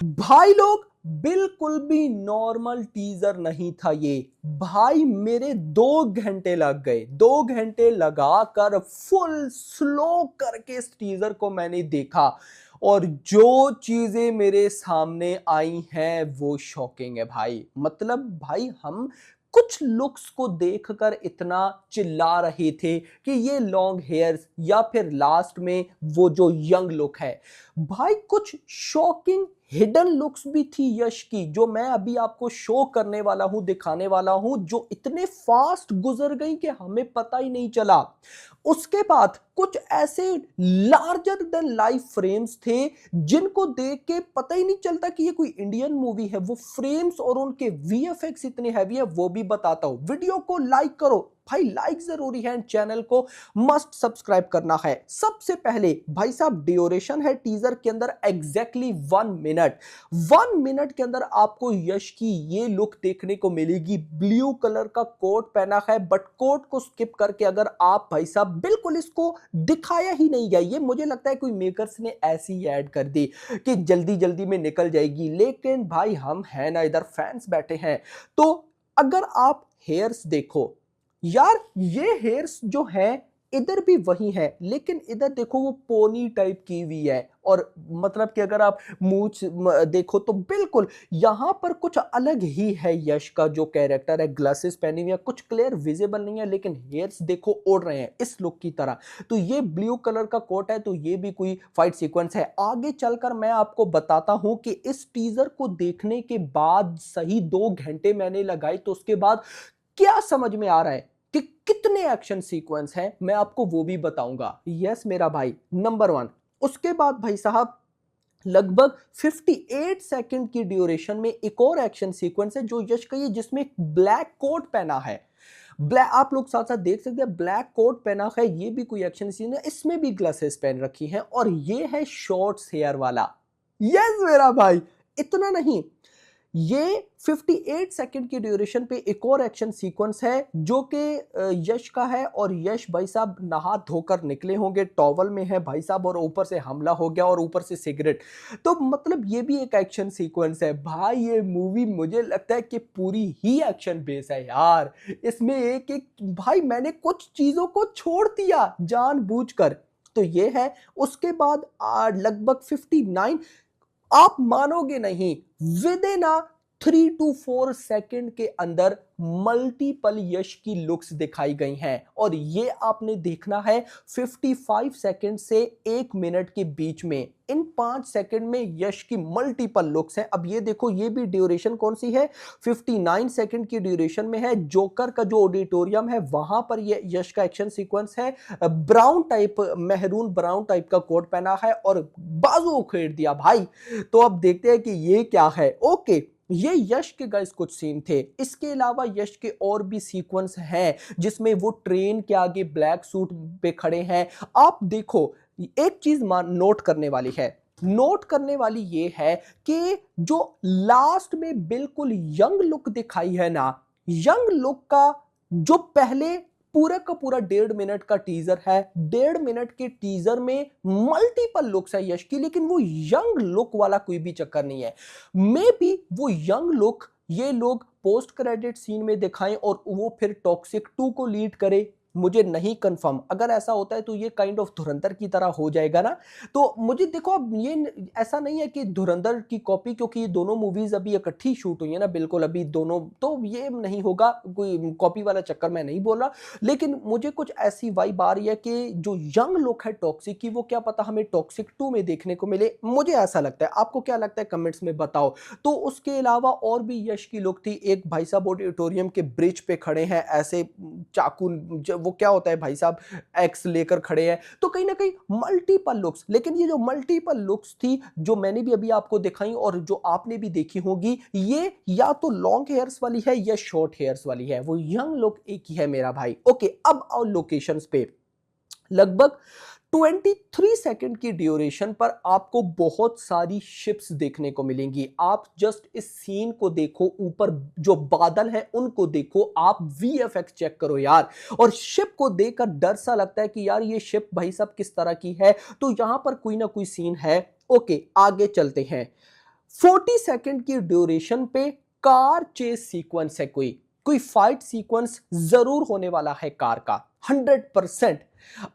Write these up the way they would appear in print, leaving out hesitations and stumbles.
भाई लोग, बिल्कुल भी नॉर्मल टीजर नहीं था ये। भाई मेरे 2 घंटे लग गए, 2 घंटे लगाकर फुल स्लो करके इस टीजर को मैंने देखा। और जो चीजें मेरे सामने आई हैं वो शॉकिंग है भाई। मतलब भाई हम कुछ लुक्स को देखकर इतना चिल्ला रहे थे कि ये लॉन्ग हेयर्स, या फिर लास्ट में वो जो यंग लुक है। भाई कुछ शॉकिंग हिडन लुक्स भी थी यश की, जो मैं अभी आपको शो करने वाला हूं, दिखाने वाला हूं, जो इतने फास्ट गुजर गई कि हमें पता ही नहीं चला। उसके बाद कुछ ऐसे लार्जर देन लाइफ फ्रेम्स थे जिनको देख के पता ही नहीं चलता कि ये कोई इंडियन मूवी है। वो फ्रेम्स और उनके वीएफएक्स इतने हैवी है, वो भी बताता हूं। वीडियो को लाइक करो भाई, लाइक जरूरी है, चैनल को मस्ट सब्सक्राइब करना है। सबसे पहले भाई साहब, ड्यूरेशन है टीजर के अंदर एग्जैक्टली 1 मिनट। 1 मिनट के अंदर आपको यश की ये लुक देखने को मिलेगी। ब्लू कलर का कोट पहना है, बट कोट को स्किप करके अगर आप भाई साहब, बिल्कुल इसको दिखाया ही नहीं गया। ये मुझे लगता है कोई मेकर्स ने ऐसी ऐड कर दी कि जल्दी जल्दी में निकल जाएगी, लेकिन भाई हम हैं ना, इधर फैंस बैठे हैं। तो अगर आप हेयर्स देखो यार, ये हेयर्स जो है इधर भी वही है, लेकिन इधर देखो वो पोनी टाइप की हुई है। और मतलब कि अगर आप मूंछ देखो तो बिल्कुल यहां पर कुछ अलग ही है। यश का जो कैरेक्टर है, ग्लासेस पहनी हुई है, कुछ क्लियर विजिबल नहीं है, लेकिन हेयर्स देखो उड़ रहे हैं इस लुक की तरह। तो ये ब्लू कलर का कोट है, तो ये भी कोई फाइट सीक्वेंस है। आगे चलकर मैं आपको बताता हूं कि इस टीजर को देखने के बाद सही 2 घंटे मैंने लगाई, तो उसके बाद क्या समझ में आ रहा है कि कितने एक्शन सीक्वेंस हैं, मैं आपको वो भी बताऊंगा। यस मेरा भाई, नंबर 1। उसके बाद भाई साहब, लगभग 58 सेकंड की ड्यूरेशन में एक और एक्शन सीक्वेंस है जो यश का, ये जिसमें एक ब्लैक कोट पहना है। ब्लैक, आप लोग साथ साथ देख सकते हैं, ब्लैक कोट पहना है। ये भी कोई एक्शन सीन है, इसमें भी ग्लासेस पहन रखी हैं, और ये है शॉर्ट्स हेयर वाला। यस मेरा भाई, इतना नहीं, ये 58 सेकंड की ड्यूरेशन पे एक और एक्शन सीक्वेंस है जो कि यश का है। और यश भाई साहब नहा धोकर निकले होंगे, टॉवल में है भाई साहब, और ऊपर से हमला हो गया और ऊपर से सिगरेट। तो मतलब ये भी एक एक्शन सीक्वेंस है भाई। ये मूवी मुझे लगता है कि पूरी ही एक्शन बेस है यार। इसमें एक एक भाई, मैंने कुछ चीजों को छोड़ दिया जानबूझकर। तो ये है। उसके बाद लगभग 59, आप मानोगे नहीं, विद इन 3 to 4 सेकंड के अंदर मल्टीपल यश की लुक्स दिखाई गई हैं। और ये आपने देखना है 55 सेकंड से 1 मिनट के बीच में। इन 5 सेकंड में यश की मल्टीपल लुक्स हैं। अब ये देखो, ये भी ड्यूरेशन कौन सी है, 59 सेकंड की ड्यूरेशन में है। जोकर का जो ऑडिटोरियम है वहां पर ये यश का एक्शन सीक्वेंस है। Brown type, maroon brown type का कोट पहना है और बाजू उखेड़ दिया भाई। तो अब देखते हैं कि ये क्या है। ओके, ये यश के गाइस कुछ सीन थे। इसके अलावा यश के और भी सीक्वेंस हैं जिसमें वो ट्रेन के आगे ब्लैक सूट पे खड़े हैं। आप देखो, एक चीज नोट करने वाली है, नोट करने वाली ये है कि जो लास्ट में बिल्कुल यंग लुक दिखाई है ना, यंग लुक का जो पहले पूरा का पूरा 1.5 मिनट का टीजर है, 1.5 मिनट के टीजर में मल्टीपल लुक्स है यश की, लेकिन वो यंग लुक वाला कोई भी चक्कर नहीं है। मे बी वो यंग लुक ये लोग पोस्ट क्रेडिट सीन में दिखाएं और वो फिर टॉक्सिक 2 को लीड करे, मुझे नहीं कंफर्म। अगर ऐसा होता है तो ये काइंड ऑफ धुरंधर की तरह हो जाएगा ना। तो मुझे देखो, अब ये ऐसा नहीं है कि धुरंधर की कॉपी, क्योंकि ये दोनों मूवीज अभी इकट्ठी शूट हुई है ना, बिल्कुल अभी दोनों, तो ये नहीं होगा, कोई कॉपी वाला चक्कर मैं नहीं बोल रहा। लेकिन मुझे कुछ ऐसी वाइब आ रही है कि जो यंग लुक है टॉक्सिक की, वो क्या पता हमें टॉक्सिक 2 में देखने को मिले। मुझे ऐसा लगता है, आपको क्या लगता है कमेंट्स में बताओ। तो उसके अलावा और भी यश की लुक थी। एक भाई साहब ऑडिटोरियम के ब्रिज पे खड़े हैं ऐसे, चाकू, वो क्या होता है भाई साहब, एक्स लेकर खड़े हैं। तो कहीं ना कहीं मल्टीपल लुक्स, लेकिन ये जो मल्टीपल लुक्स थी जो मैंने भी अभी आपको दिखाई और जो आपने भी देखी होगी, ये या तो लॉन्ग हेयर्स वाली है या शॉर्ट हेयर्स वाली है। वो यंग लुक एक ही है मेरा भाई। ओके, अब आओ लोकेशंस पे। लगभग 23 सेकंड की ड्यूरेशन पर आपको बहुत सारी शिप्स देखने को मिलेंगी। आप जस्ट इस सीन को देखो, ऊपर जो बादल हैं उनको देखो, आप वीएफएक्स चेक करो यार। और शिप को देखकर डर सा लगता है कि यार ये शिप भाई साहब किस तरह की है। तो यहां पर कोई ना कोई सीन है। ओके, आगे चलते हैं। 40 सेकंड की ड्यूरेशन पे कार चेस सीक्वेंस है, कोई फाइट सीक्वेंस जरूर होने वाला है कार का 100%।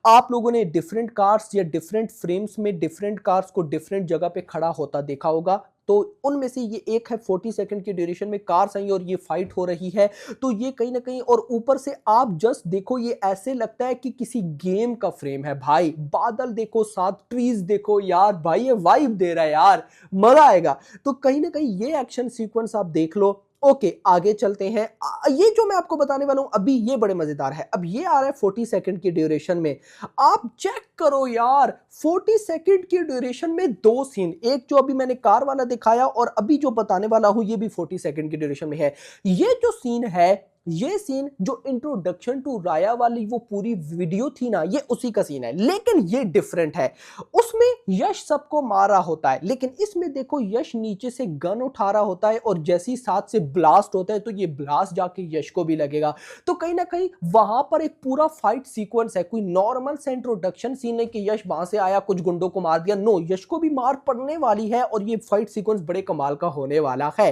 आप लोगों ने डिफरेंट कार्स या डिफरेंट फ्रेम्स में डिफरेंट कार्स को डिफरेंट जगह पे खड़ा होता देखा होगा, तो उनमें से ये एक है 40 सेकंड की ड्यूरेशन में कार्स आई और ये फाइट हो रही है। तो ये कहीं ना कहीं, और ऊपर से आप जस्ट देखो, ये ऐसे लगता है कि किसी गेम का फ्रेम है भाई। बादल देखो, साथ ट्रीज देखो यार, भाई ये वाइब दे रहा है यार, मजा आएगा। तो कहीं ना कहीं ये एक्शन सीक्वेंस आप देख लो। ओके, आगे चलते हैं। ये जो मैं आपको बताने वाला हूं अभी, ये बड़े मजेदार है। अब ये आ रहा है 40 सेकंड की ड्यूरेशन में। आप चेक करो यार, 40 सेकंड की ड्यूरेशन में दो सीन, एक जो अभी मैंने कार वाला दिखाया और अभी जो बताने वाला हूं ये भी 40 सेकंड की ड्यूरेशन में है। ये जो सीन है, ये सीन जो इंट्रोडक्शन टू राया वाली वो पूरी वीडियो थी ना, ये उसी का सीन है, लेकिन ये डिफरेंट है। उसमें यश सबको मार रहा होता है, लेकिन इसमें देखो यश नीचे से गन उठा रहा होता है और जैसी साथ से ब्लास्ट होता है तो ये ब्लास्ट जाके यश को भी लगेगा। तो कहीं ना कहीं वहां पर एक पूरा फाइट सीक्वेंस है, कोई नॉर्मल से इंट्रोडक्शन सीन नहीं कि यश वहां से आया कुछ गुंडों को मार दिया। नो, यश को भी मार पड़ने वाली है और ये फाइट सीक्वेंस बड़े कमाल का होने वाला है।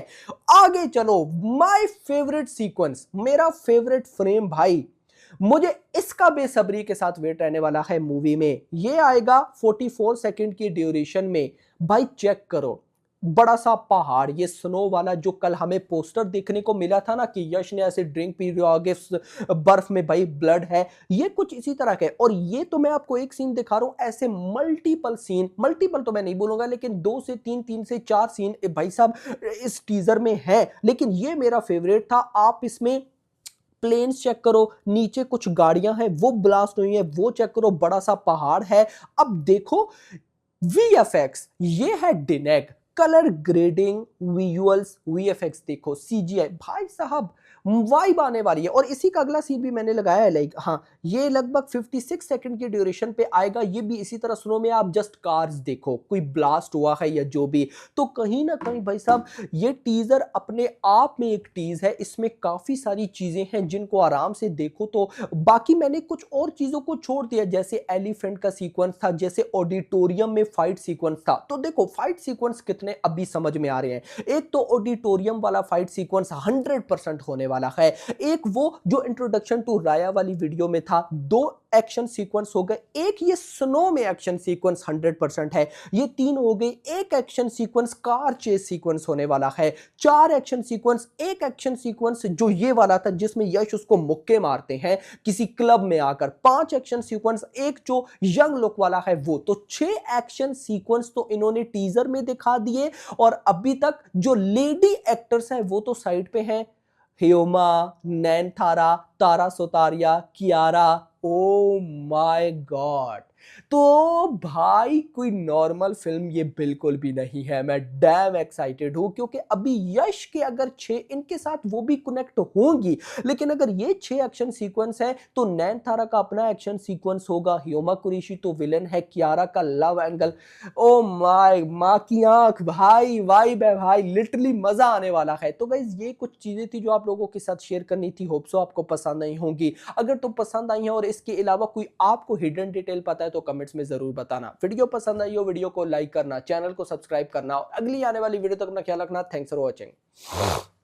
आगे चलो, माय फेवरेट सीक्वेंस, मेरा फेवरेट फ्रेम भाई, मुझे इसका बेसब्री के साथ वेट रहने वाला है मूवी में। ये आएगा 44 सेकंड की ड्यूरेशन में। भाई चेक करो, बड़ा सा पहाड़, ये स्नो वाला जो कल हमें पोस्टर देखने को मिला था ना कि यश ने ऐसे ड्रिंक पी रहा आगे बर्फ में, भाई ब्लड है, ये कुछ इसी तरह के। और ये तो मैं आपको एक सीन दिखा रहा हूं, ऐसे मल्टीपल सीन, मल्टीपल तो मैं नहीं बोलूंगा लेकिन 2 से 3, 3 से 4 सीन भाई साहब इस टीजर में है। लेकिन ये मेरा फेवरेट था। आप इसमें प्लेन्स चेक करो, नीचे कुछ गाड़ियां हैं वो ब्लास्ट हुई हैं, वो चेक करो, बड़ा सा पहाड़ है। अब देखो वीएफएक्स, ये है डिनेक, कलर ग्रेडिंग, विजुअल्स, वीएफएक्स देखो, सीजीआई, भाई साहब वाइब आने वाली है। और इसी का अगला सीन भी मैंने लगाया है, लाइक हाँ, ये लगभग 56 सेकंड की ड्यूरेशन पे आएगा। ये भी इसी तरह स्नो में आप जस्ट कार्स देखो, कोई ब्लास्ट हुआ है या जो भी। तो कहीं ना कहीं भाई साहब ये टीजर अपने आप में एक टीज है, इसमें काफी सारी चीजें हैं जिनको आराम से देखो। तो बाकी मैंने कुछ और चीजों को छोड़ दिया, जैसे एलिफेंट का सीक्वेंस था, जैसे ऑडिटोरियम में फाइट सीक्वेंस था। तो देखो फाइट सीक्वेंस कितने अभी समझ में आ रहे हैं। एक तो ऑडिटोरियम वाला फाइट सीक्वेंस 100% होने वाला है, एक वो जो इंट्रोडक्शन टू राया वाली वीडियो में था, 2 एक्शन सीक्वेंस हो गए, एक ये स्नो में एक्शन सीक्वेंस 100% है, ये 3 हो गए, एक action sequence car chess sequence होने वाला है, 4 एक्शन सीक्वेंस, एक एक्शन सीक्वेंस जो ये वाला था जिसमें यश उसको मुक्के मारते हैं किसी क्लब में आकर, 5 एक्शन सीक्वेंस, एक जो यंग लुक वाला है वो। तो 6 एक्शन सीक्वेंस तो इन्होंने टीजर में दिखा दिए। और अभी तक जो लेडी एक्टर्स हैं वो तो साइड पे हैं, Huma, Nayanthara, Tara Sutaria, Kiara, oh my God. तो भाई कोई नॉर्मल फिल्म ये बिल्कुल भी नहीं है। मैं डैम एक्साइटेड हूं क्योंकि अभी यश के अगर 6 इनके साथ वो भी कनेक्ट होंगी, लेकिन अगर ये 6 एक्शन सीक्वेंस है तो नैनथारा का अपना एक्शन सीक्वेंस होगा, ह्यूमा कुरैशी तो विलन है, कियारा का लव एंगल, ओ माय माँ की आंख, भाई वाइब है भाई, लिटरली मजा आने वाला है। तो गाइस ये कुछ चीजें थी जो आप लोगों के साथ शेयर करनी थी, होप सो आपको पसंद आई होंगी। अगर तो पसंद आई है और इसके अलावा कोई आपको हिडन डिटेल पता है तो कमेंट्स में जरूर बताना। वीडियो पसंद आई हो वीडियो को लाइक करना, चैनल को सब्सक्राइब करना और अगली आने वाली वीडियो तक अपना ख्याल रखना। Thanks for watching.